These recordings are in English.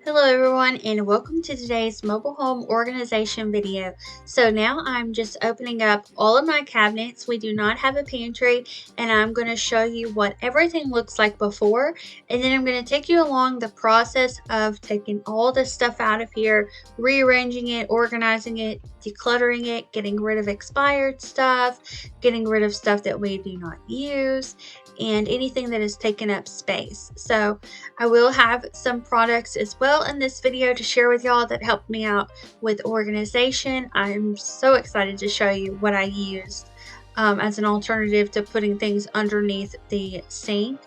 Hello everyone and welcome to today's mobile home organization video. So now I'm just opening up all of my cabinets. We do not have a pantry and I'm going to show you what everything looks like before, and then I'm going to take you along the process of taking all this stuff out of here, rearranging it, organizing it, decluttering it, getting rid of expired stuff, getting rid of stuff that we do not use, and anything that has taken up space. So I will have some products as well in this video to share with y'all that helped me out with organization. I'm so excited to show you what I used as an alternative to putting things underneath the sink.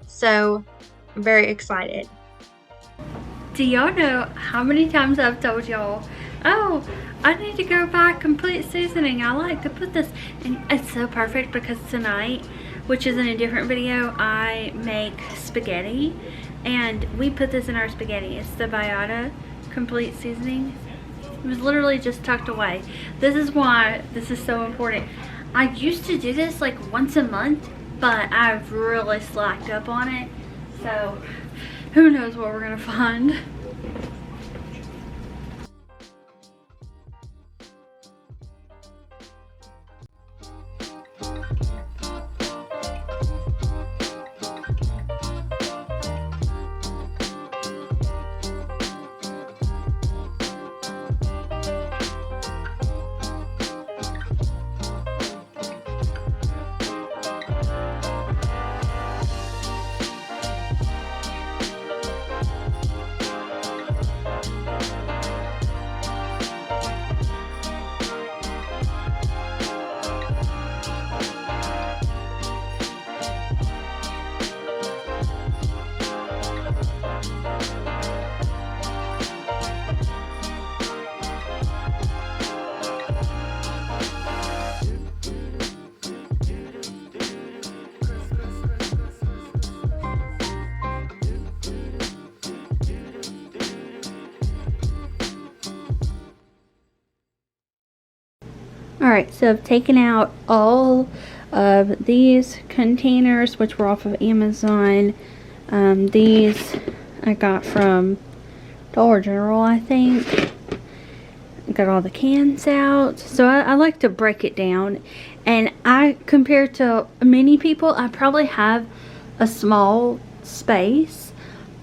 So I'm very excited. Do y'all know how many times I've told y'all, oh, I need to go buy complete seasoning. I like to put this, and it's so perfect because tonight, which is in a different video, I make spaghetti and we put this in our spaghetti. It's the Viata complete seasoning. It was literally just tucked away. This is why this is so important. I used to do this like once a month, but I've really slacked up on it. So who knows what we're gonna find. Alright, so I've taken out all of these containers, which were off of Amazon. These I got from Dollar General, I think. Got all the cans out. So I like to break it down. And compared to many people, I probably have a small space.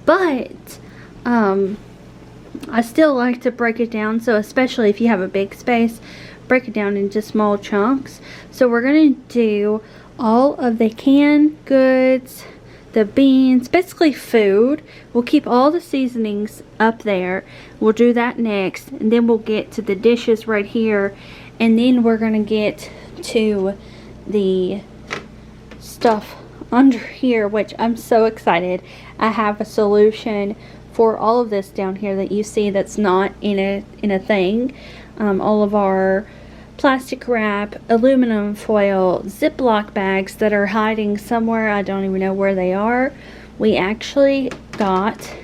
But I still like to break it down. So especially if you have a big space, break it down into small chunks. So we're going to do all of the canned goods, the beans, basically food. We'll keep all the seasonings up there. We'll do that next, and then we'll get to the dishes right here, and then we're going to get to the stuff under here, which I'm so excited. I have a solution for all of this down here that you see that's not in a thing. All of our plastic wrap, aluminum foil, Ziploc bags that are hiding somewhere. I don't even know where they are. We actually got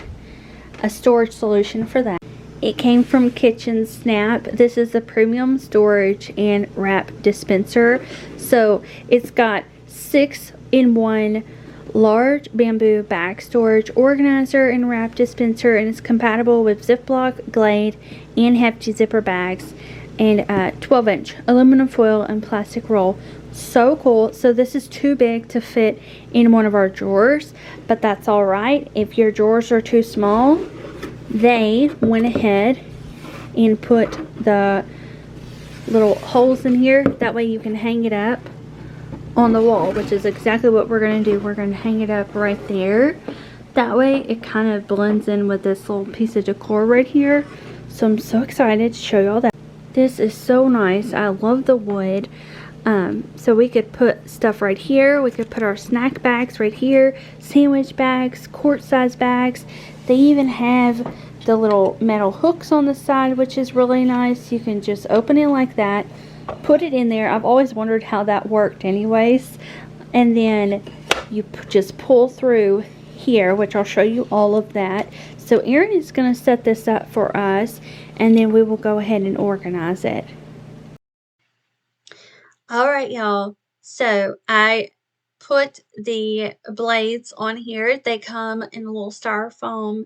a storage solution for that. It came from KitchenStamp. This is the premium storage and wrap dispenser. So it's got 6-in-1 large bamboo bag storage organizer and wrap dispenser, and it's compatible with Ziploc, Glade, and hefty zipper bags, and 12-inch aluminum foil and plastic roll. So cool. So this is too big to fit in one of our drawers, but that's all right. If your drawers are too small, they went ahead and put the little holes in here. That way you can hang it up on the wall, which is exactly what we're going to do. We're going to hang it up right there. That way it kind of blends in with this little piece of decor right here. So I'm so excited to show y'all that. This is so nice. I love the wood. So we could put stuff right here. We could put our snack bags right here, sandwich bags, quart size bags. They even have the little metal hooks on the side, which is really nice. You can just open it like that, put it in there. I've always wondered how that worked anyways. And then you just pull through here, which I'll show you all of that. So Erin is going to set this up for us, and then we will go ahead and organize it. Alright y'all, so I put the blades on here. They come in a little styrofoam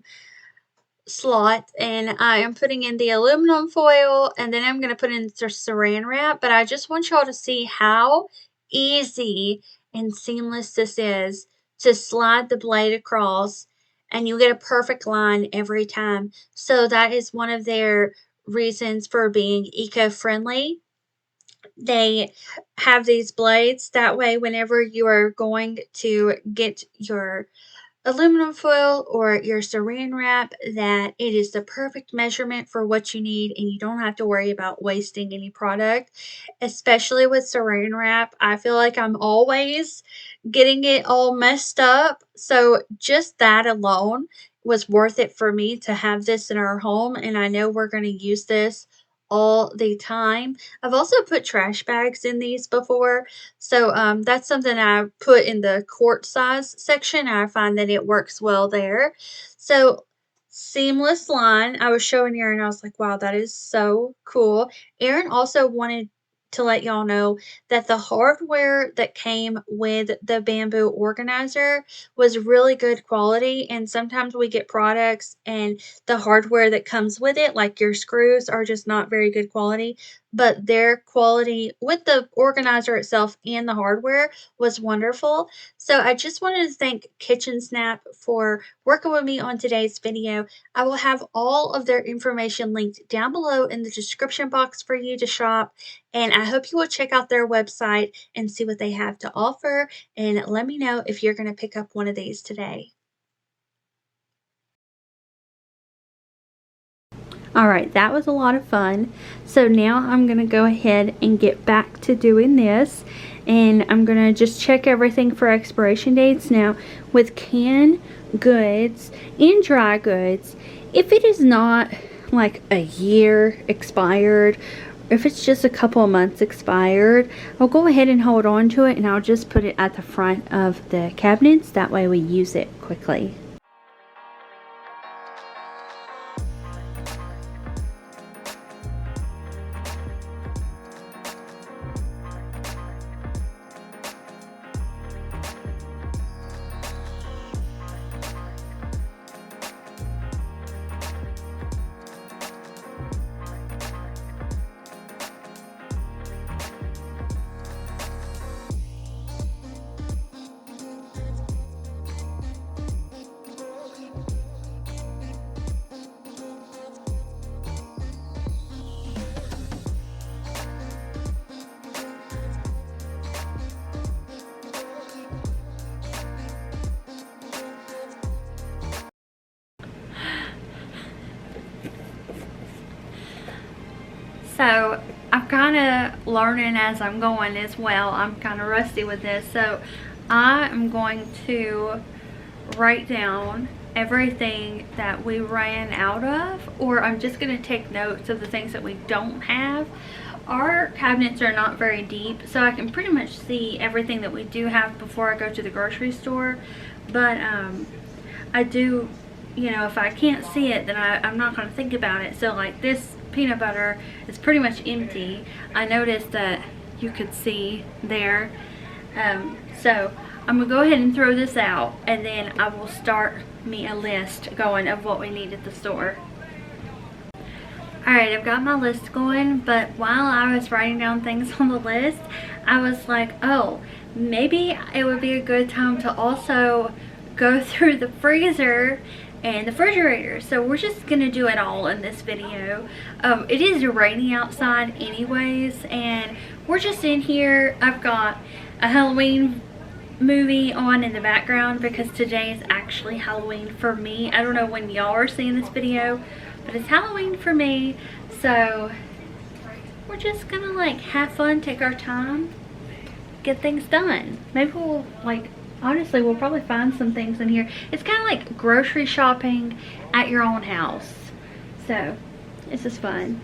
slot, and I am putting in the aluminum foil, and then I'm going to put in the saran wrap. But I just want y'all to see how easy and seamless this is to slide the blade across, and you get a perfect line every time. So that is one of their reasons for being eco-friendly. They have these blades that way whenever you are going to get your aluminum foil or your saran wrap, that it is the perfect measurement for what you need, and you don't have to worry about wasting any product. Especially with saran wrap, I feel like I'm always getting it all messed up, so just that alone was worth it for me to have this in our home, and I know we're going to use this all the time. I've also put trash bags in these before, so that's something I put in the quart size section. I find that it works well there. So seamless line. I was showing Erin, I was like, wow, that is so cool. Erin also wanted to let y'all know that the hardware that came with the bamboo organizer was really good quality, and sometimes we get products and the hardware that comes with it, like your screws, are just not very good quality, but their quality with the organizer itself and the hardware was wonderful. So I just wanted to thank KitchenSnap for working with me on today's video. I will have all of their information linked down below in the description box for you to shop, and I hope you will check out their website and see what they have to offer, and let me know if you're going to pick up one of these today. Alright, that was a lot of fun. So now I'm going to go ahead and get back to doing this. And I'm going to just check everything for expiration dates. Now, with canned goods and dry goods, if it is not like a year expired, if it's just a couple of months expired, I'll go ahead and hold on to it, and I'll just put it at the front of the cabinets. That way we use it quickly. So I'm kind of learning as I'm going as well. I'm kind of rusty with this. So I am going to write down everything that we ran out of, or I'm just going to take notes of the things that we don't have. Our cabinets are not very deep, so I can pretty much see everything that we do have before I go to the grocery store. But I do, you know, if I can't see it, then I'm not going to think about it. So like this peanut butter is pretty much empty. I noticed that you could see there. So I'm going to go ahead and throw this out, and then I will start me a list going of what we need at the store. Alright, I've got my list going, but while I was writing down things on the list, I was like, oh, maybe it would be a good time to also go through the freezer and the refrigerator. So we're just gonna do it all in this video. It is raining outside anyways, and we're just in here. I've got a Halloween movie on in the background because today is actually Halloween for me. I don't know when y'all are seeing this video, but it's Halloween for me. So we're just gonna like have fun, take our time, get things done. Maybe we'll like, honestly, we'll probably find some things in here. It's kind of like grocery shopping at your own house. So this is fun.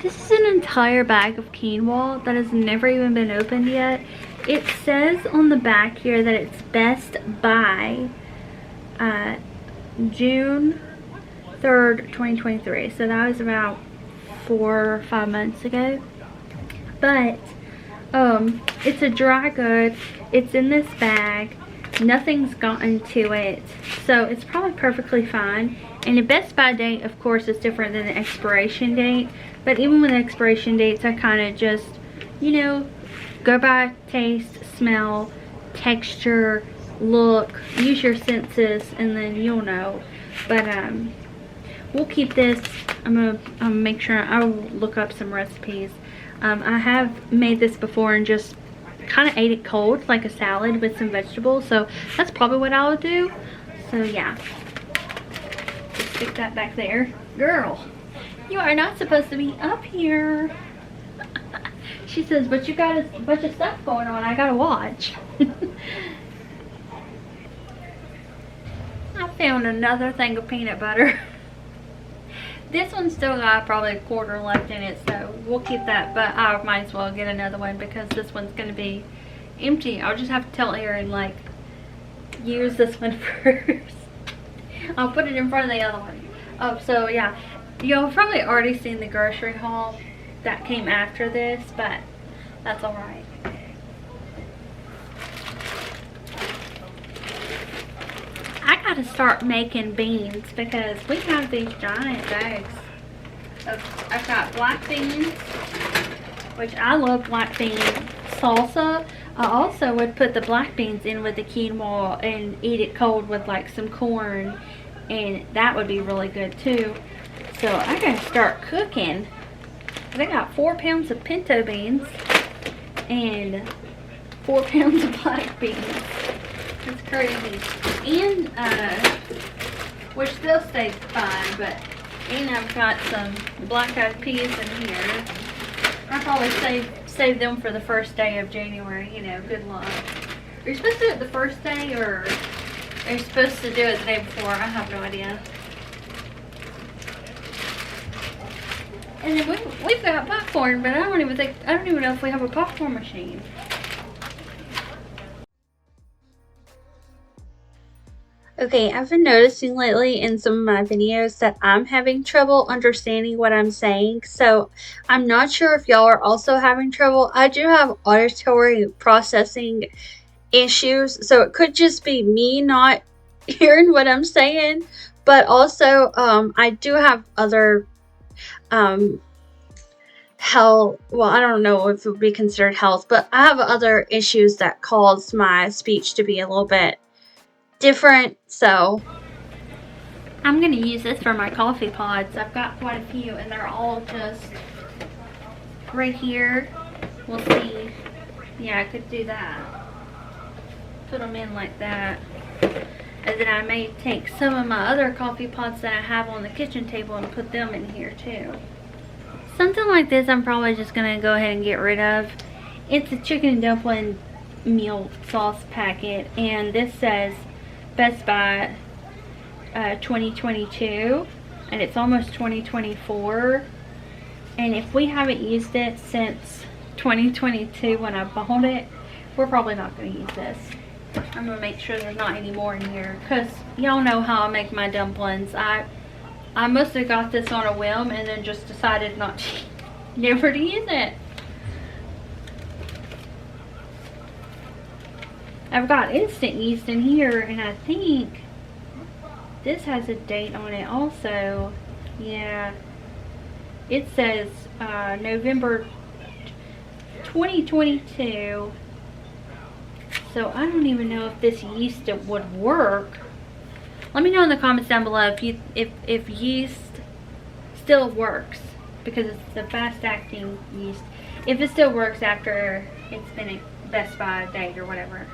This is an entire bag of quinoa that has never even been opened yet. It says on the back here that it's best by June 3rd, 2023. So that was about 4 or 5 months ago. But it's a dry good. It's in this bag, nothing's gotten to it, so it's probably perfectly fine. And the Best By date, of course, is different than the expiration date, but even with expiration dates, I kind of just, you know, go by taste, smell, texture, look, use your senses, and then you'll know. But we'll keep this. I'm gonna make sure I'll look up some recipes. I have made this before and just kind of ate it cold, like a salad with some vegetables, so that's probably what I'll do. So yeah, just stick that back there. Girl, you are not supposed to be up here. She says, but you got a bunch of stuff going on, I gotta watch. I found another thing of peanut butter. This one's still got probably a quarter left in it, so we'll keep that, but I might as well get another one because this one's going to be empty. I'll just have to tell Erin, like, use this one first. I'll put it in front of the other one. Oh, so yeah, you've probably already seen the grocery haul that came after this, but that's alright. I gotta start making beans because we have these giant bags I've got black beans, which I love black bean salsa. I also would put the black beans in with the quinoa and eat it cold with like some corn, and that would be really good too. So I gotta start cooking. I got 4 pounds of pinto beans and 4 pounds of black beans. It's crazy. And which they'll stay fine, but and I've got some black eyed peas in here. I'll probably save them for the first day of January, you know, good luck. Are you supposed to do it the first day, or are you supposed to do it the day before? I have no idea. And then we've got popcorn, but I don't even know if we have a popcorn machine. Okay, I've been noticing lately in some of my videos that I'm having trouble understanding what I'm saying, so I'm not sure if y'all are also having trouble. I do have auditory processing issues, so it could just be me not hearing what I'm saying, but also I do have other health, well, I don't know if it would be considered health, but I have other issues that cause my speech to be a little bit different, so I'm gonna use this for my coffee pods. I've got quite a few, and they're all just right here. We'll see. Yeah, I could do that. Put them in like that. And then I may take some of my other coffee pods that I have on the kitchen table and put them in here too. Something like this I'm probably just gonna go ahead and get rid of. It's a chicken dumpling meal sauce packet, and this says Best By 2022, and it's almost 2024, and if we haven't used it since 2022 when I bought it, we're probably not going to use this. I'm going to make sure there's not any more in here, because y'all know how I make my dumplings. I mostly got this on a whim and then just decided never to use it. I've got instant yeast in here, and I think this has a date on it also. Yeah, it says November 2022. So I don't even know if this yeast would work. Let me know in the comments down below if yeast still works, because it's the fast acting yeast. If it still works after it's been a Best By date or whatever.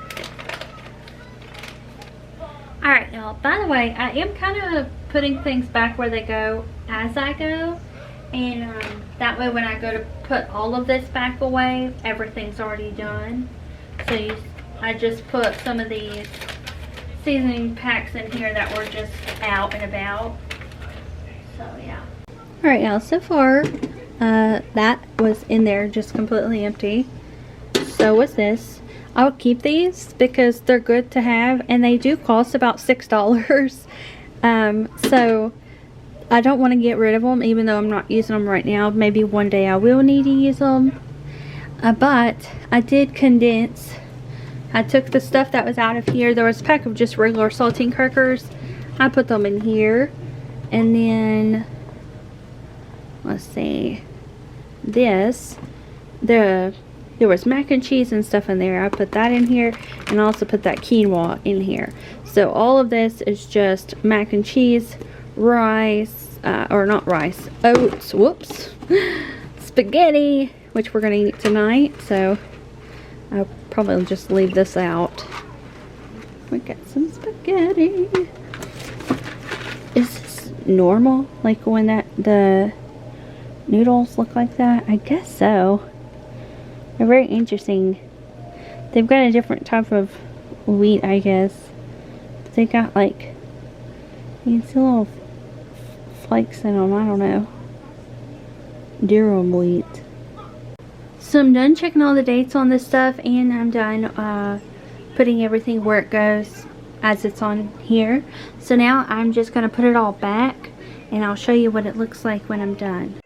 Alright, y'all, by the way, I am kind of putting things back where they go as I go, and that way when I go to put all of this back away, everything's already done. So I just put some of these seasoning packs in here that were just out and about. So yeah. Alright, y'all, so far that was in there just completely empty. So was this. I would keep these because they're good to have, and they do cost about $6. So I don't want to get rid of them, even though I'm not using them right now. Maybe one day I will need to use them. But I did condense I took the stuff that was out of here. There was a pack of just regular saltine crackers. I put them in here. And then, let's see, this, there was mac and cheese and stuff in there. I put that in here, and I also put that quinoa in here. So all of this is just mac and cheese, rice, or not rice, oats, whoops, spaghetti, which we're going to eat tonight. So I'll probably just leave this out. We got some spaghetti. Is this normal? Like when the noodles look like that? I guess so. They're very interesting. They've got a different type of wheat, I guess. They got like, you can see little flakes in them. I don't know. Durum wheat. So I'm done checking all the dates on this stuff, and I'm done putting everything where it goes as it's on here. So now I'm just going to put it all back, and I'll show you what it looks like when I'm done.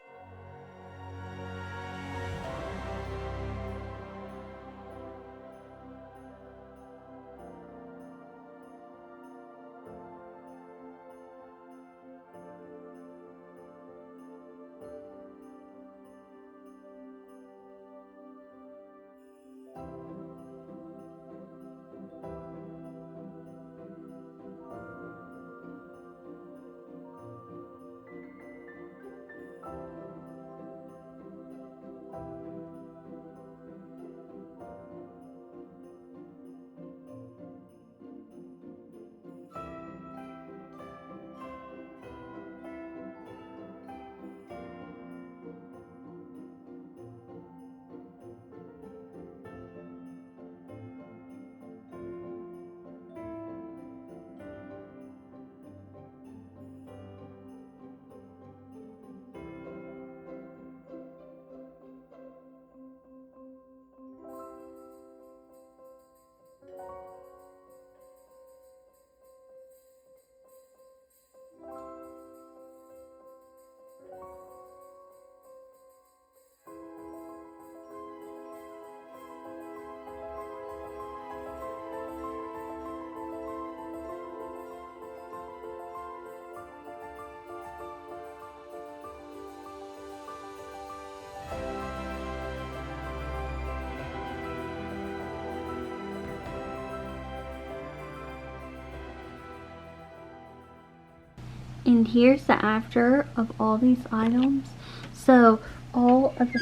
And here's the after of all these items. So all of the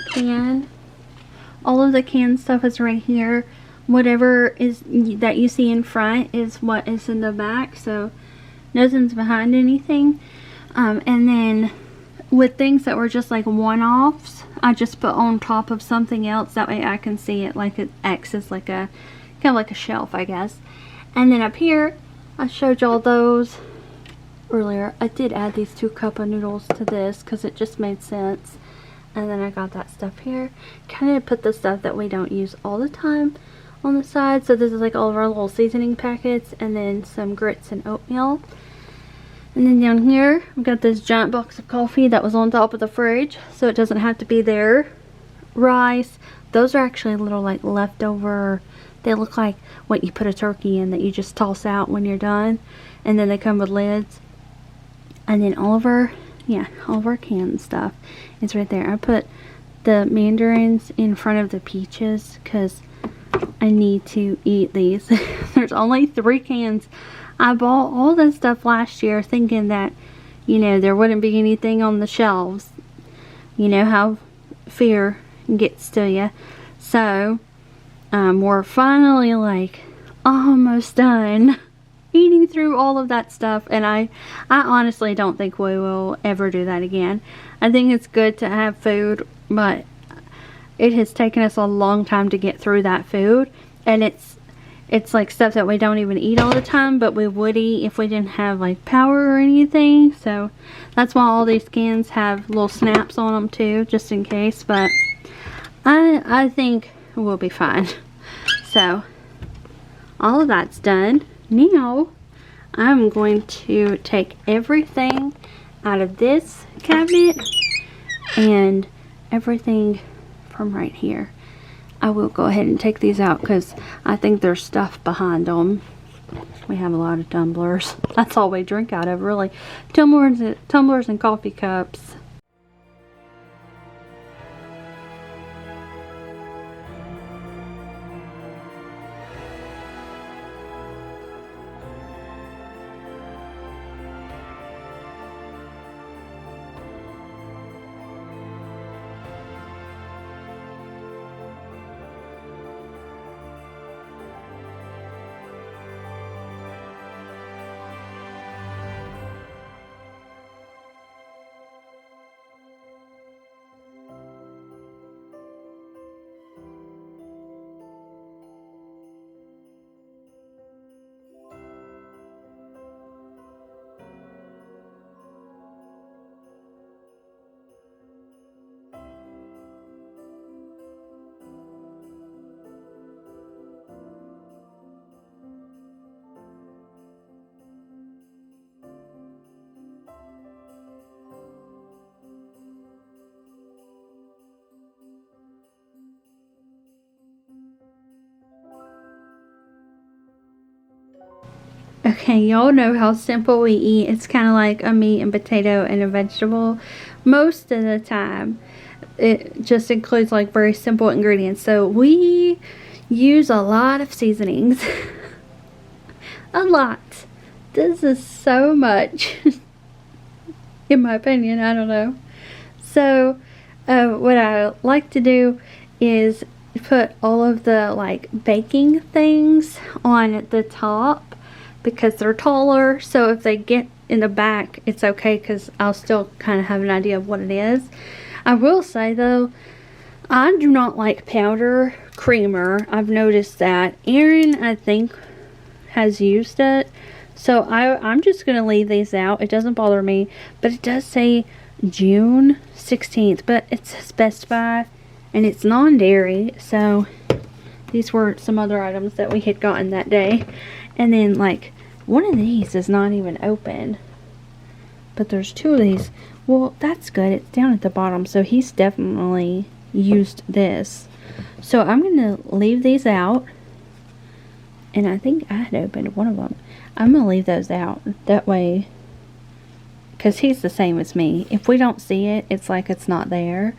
canned stuff is right here. Whatever is that you see in front is what is in the back. So nothing's behind anything. And then with things that were just like one-offs, I just put on top of something else. That way I can see it like it acts as like a kind of like a shelf, I guess. And then up here, I showed y'all those earlier. I did add these 2 cup of noodles to this because it just made sense. And then I got that stuff here. Kind of put the stuff that we don't use all the time on the side. So this is like all of our little seasoning packets, and then some grits and oatmeal. And then down here, I've got this giant box of coffee that was on top of the fridge, so it doesn't have to be there. Rice. Those are actually little like leftover. They look like what you put a turkey in that you just toss out when you're done. And then they come with lids. And then all of our canned stuff is right there. I put the mandarins in front of the peaches because I need to eat these. There's only 3 cans. I bought all this stuff last year thinking that, you know, there wouldn't be anything on the shelves. You know how fear gets to you. So, we're finally like almost done eating through all of that stuff, and I honestly don't think we will ever do that again. I think it's good to have food, but it has taken us a long time to get through that food, and it's like stuff that we don't even eat all the time, but we would eat if we didn't have like power or anything. So that's why all these cans have little snaps on them too, just in case. But I think we'll be fine. So all of that's done. Now I'm going to take everything out of this cabinet and everything from right here. I will go ahead and take these out because I think there's stuff behind them. We have a lot of tumblers. That's all we drink out of, really. Tumblers and coffee cups. Okay, y'all know how simple we eat. It's kind of like a meat and potato and a vegetable. Most of the time, it just includes like very simple ingredients. So we use a lot of seasonings. A lot. This is so much. In my opinion, I don't know. So, what I like to do is put all of the like baking things on the top, because they're taller, so if they get in the back, it's okay because I'll still kind of have an idea of what it is. I will say though, I do not like powder creamer. I've noticed that. Erin, I think, has used it. So I'm just going to leave these out. It doesn't bother me, but it does say June 16th, but it says Best Buy, and it's non-dairy, so these were some other items that we had gotten that day. And then like one of these is not even open, but there's two of these. Well, that's good. It's down at the bottom, so he's definitely used this. So I'm gonna leave these out, and I think I had opened one of them. I'm gonna leave those out that way, because he's the same as me. If we don't see it, it's like it's not there.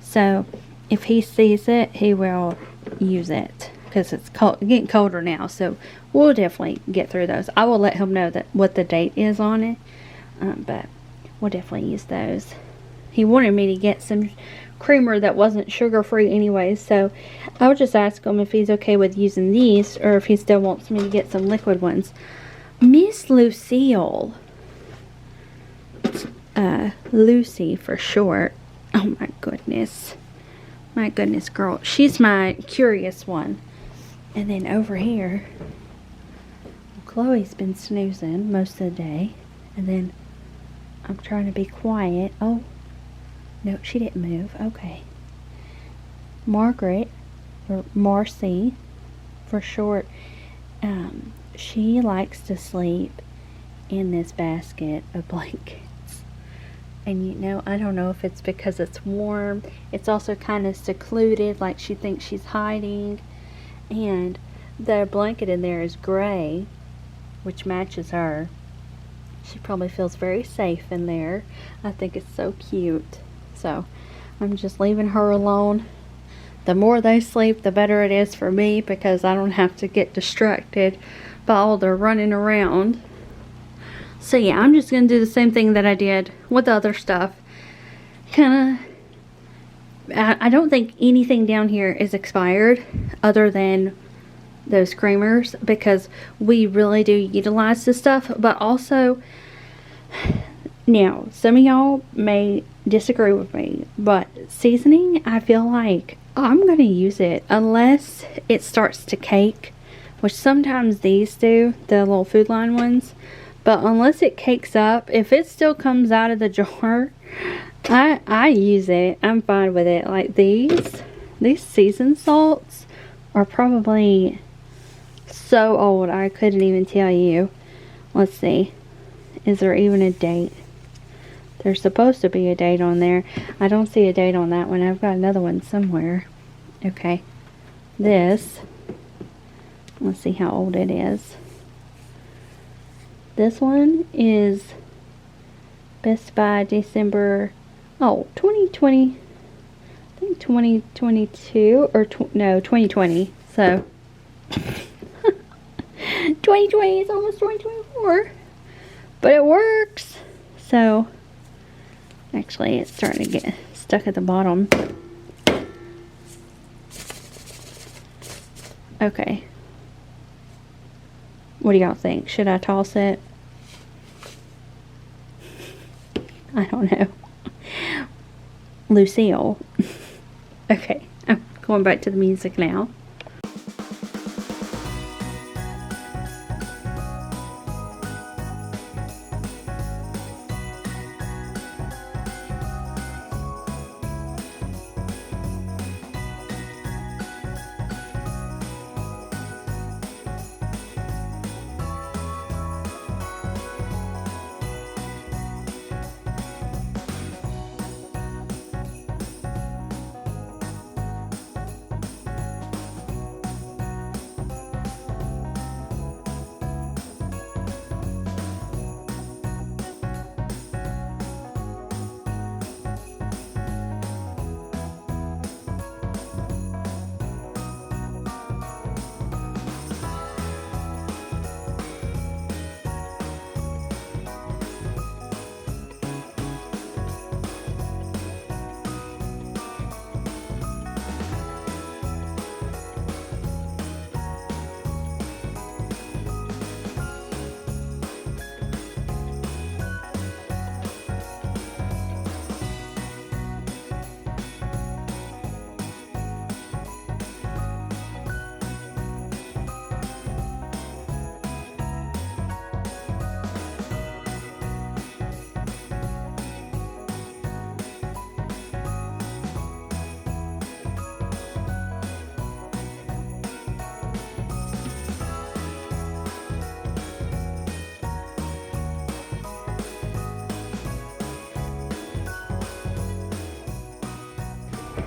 So if he sees it, he will use it, because it's getting colder now, so we'll definitely get through those. I will let him know that what the date is on it, but we'll definitely use those. He wanted me to get some creamer that wasn't sugar-free anyway, so I'll just ask him if he's okay with using these, or if he still wants me to get some liquid ones. Miss Lucille, Lucy for short. Oh my goodness. My goodness, girl. She's my curious one. And then over here, Chloe's been snoozing most of the day. And then I'm trying to be quiet. Oh, no, she didn't move. Okay. Margaret, or Marcy for short, she likes to sleep in this basket of blankets. And you know, I don't know if it's because it's warm. It's also kind of secluded, like she thinks she's hiding. And the blanket in there is gray, which matches her. She probably feels very safe in there. I think it's so cute. So I'm just leaving her alone. The more they sleep, the better it is for me, because I don't have to get distracted by all the running around. So yeah, I'm just going to do the same thing that I did with the other stuff. I don't think anything down here is expired other than those creamers, because we really do utilize this stuff. But also, now some of y'all may disagree with me, but seasoning, I feel like I'm going to use it unless it starts to cake, which sometimes these do, the little Food Line ones. But unless it cakes up, if it still comes out of the jar, I use it. I'm fine with it. Like these seasoned salts are probably so old I couldn't even tell you. Let's see. Is there even a date? There's supposed to be a date on there. I don't see a date on that one. I've got another one somewhere. Okay. this. Let's see how old it is. This one is Best Buy December, 2020. I think 2022 or no, 2020. So 2020 is almost 2024, but it works. So actually, it's starting to get stuck at the bottom. Okay. What do y'all think? Should I toss it? I don't know. Lucille. Okay, I'm going back to the music now.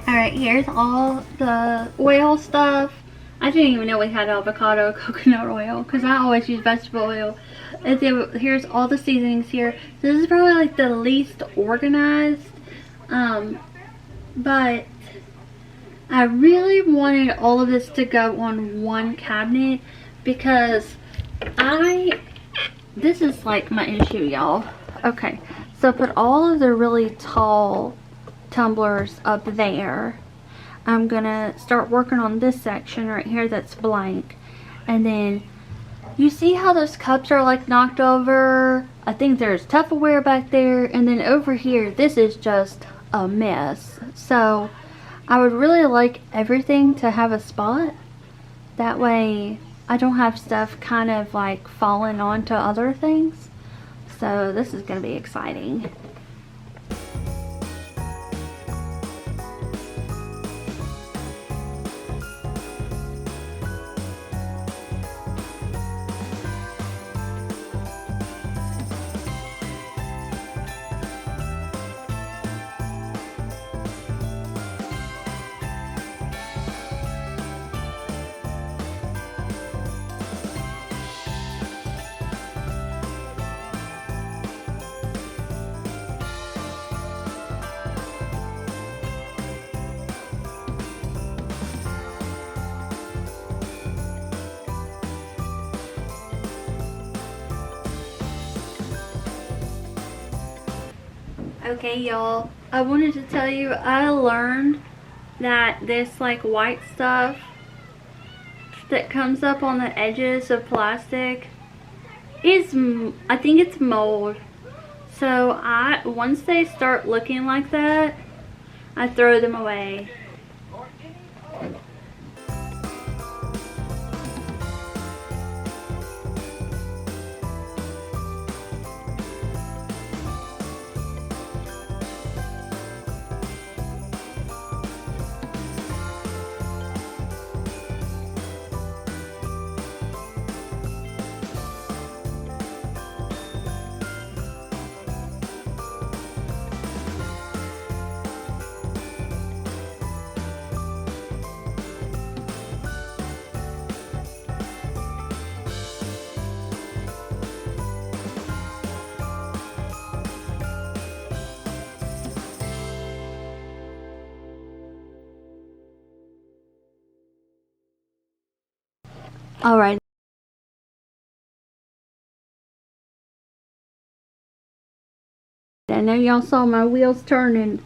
Alright, here's all the oil stuff. I didn't even know we had avocado coconut oil because I always use vegetable oil. And then here's all the seasonings here. So this is probably like the least organized. But I really wanted all of this to go on one cabinet because this is like my issue, y'all. Okay, so put all of the really tall tumblers up there. I'm gonna start working on this section right here that's blank, and then you see how those cups are like knocked over. I think there's Tupperware back there, and then over here this is just a mess. So I would really like everything to have a spot, that way I don't have stuff kind of like falling onto other things. So this is gonna be exciting. Okay, y'all, I wanted to tell you I learned that this like white stuff that comes up on the edges of plastic is, I think it's mold. So once they start looking like that, I throw them away. Alright. I know y'all saw my wheels turning.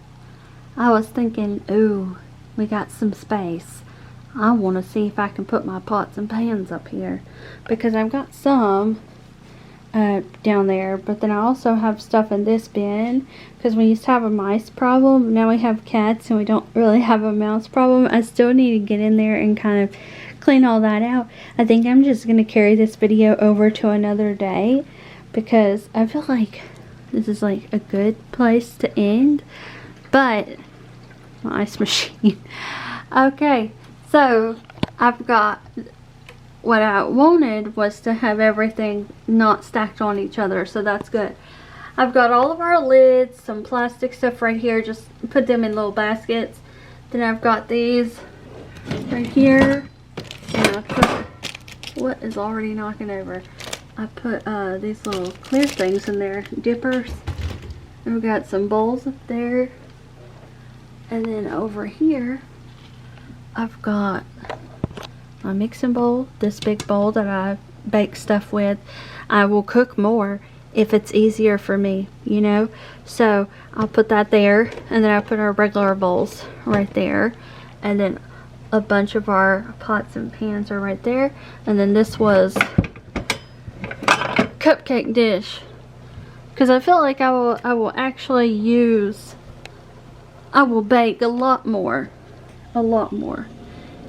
I was thinking, ooh, we got some space. I want to see if I can put my pots and pans up here. Because I've got some down there. But then I also have stuff in this bin. Because we used to have a mice problem. Now we have cats and we don't really have a mouse problem. I still need to get in there and kind of clean all that out. I think I'm just going to carry this video over to another day. Because I feel like this is like a good place to end. But my ice machine. Okay, so I've got, what I wanted was to have everything not stacked on each other, so that's good. I've got all of our lids, some plastic stuff right here, just put them in little baskets. Then I've got these right here, and I put, what is already knocking over? I put these little clear things in there, dippers. And we've got some bowls up there. And then over here, I've got my mixing bowl, this big bowl that I bake stuff with. I will cook more if it's easier for me, you know. So I'll put that there, and then I put our regular bowls right there. And then a bunch of our pots and pans are right there. And then this was cupcake dish. Because I feel like I will actually use, I will bake a lot more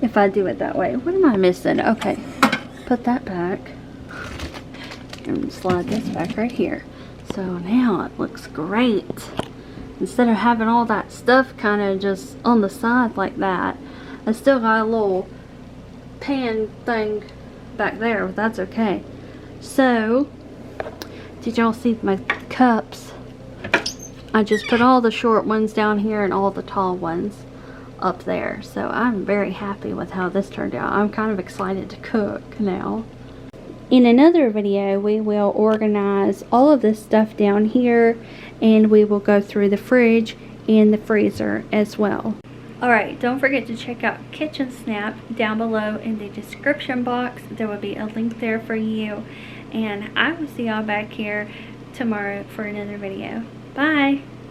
if I do it that way. What am I missing? Okay, put that back and slide this back right here. So now it looks great. Instead of having all that stuff kind of just on the side like that, I still got a little pan thing back there, but that's okay. So, did y'all see my cups? I just put all the short ones down here and all the tall ones up there. So I'm very happy with how this turned out. I'm kind of excited to cook now. In another video, we will organize all of this stuff down here, and we will go through the fridge and the freezer as well. Alright, don't forget to check out KitchenSnap down below in the description box. There will be a link there for you. And I will see y'all back here tomorrow for another video. Bye!